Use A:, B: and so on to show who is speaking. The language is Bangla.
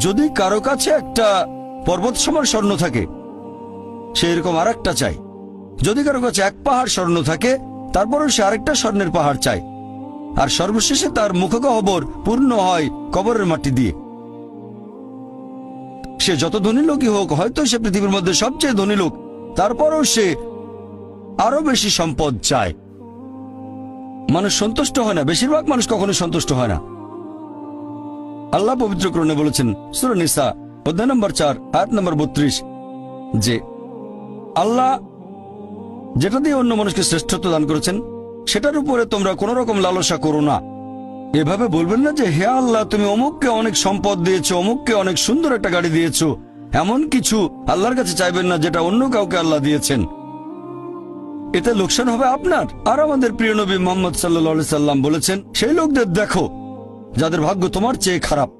A: যদি কারো কাছে একটা পর্বত সমান স্বর্ণ থাকে, সে এরকম আর একটা চায়। যদি কারো কাছে এক পাহাড় স্বর্ণ থাকে, তারপরেও সে আরেকটা স্বর্ণের পাহাড় চায়। আর সর্বশেষে তার মুখগহ্বর পূর্ণ হয় কবরের মাটি দিয়ে। সে যত ধনী লোকই হোক, হয়তো সে পৃথিবীর মধ্যে সবচেয়ে ধনী লোক, তারপরেও সে আরো বেশি সম্পদ চায়। মানুষ সন্তুষ্ট হয় না, বেশিরভাগ মানুষ কখনো সন্তুষ্ট হয় না। আল্লাহ পবিত্র কোরআনে বলেছেন সূরা নিসা অধ্যায় নম্বর 4 আয়াত নম্বর 32 যে আল্লাহ যেটা দিয়ে অন্য মানুষকে শ্রেষ্ঠত্ব দান করেছেন সেটার উপরে তোমরা কোন রকম লালসা করো না। এভাবে বলবেন না যে হে আল্লাহ, তুমি অমুককে অনেক সম্পদ দিয়েছো, অমুককে অনেক সুন্দর একটা গাড়ি দিয়েছো। এমন কিছু আল্লাহর কাছে চাইবেন না যেটা অন্য কাউকে আল্লাহ দিয়েছেন। এতে লোকসান হবে আপনার। আর আমাদের প্রিয় নবী মুহাম্মদ সাল্লাল্লাহু আলাইহি সাল্লাম বলেছেন, সেই লোকদের দেখো যাদের ভাগ্য তোমার চেয়ে খারাপ।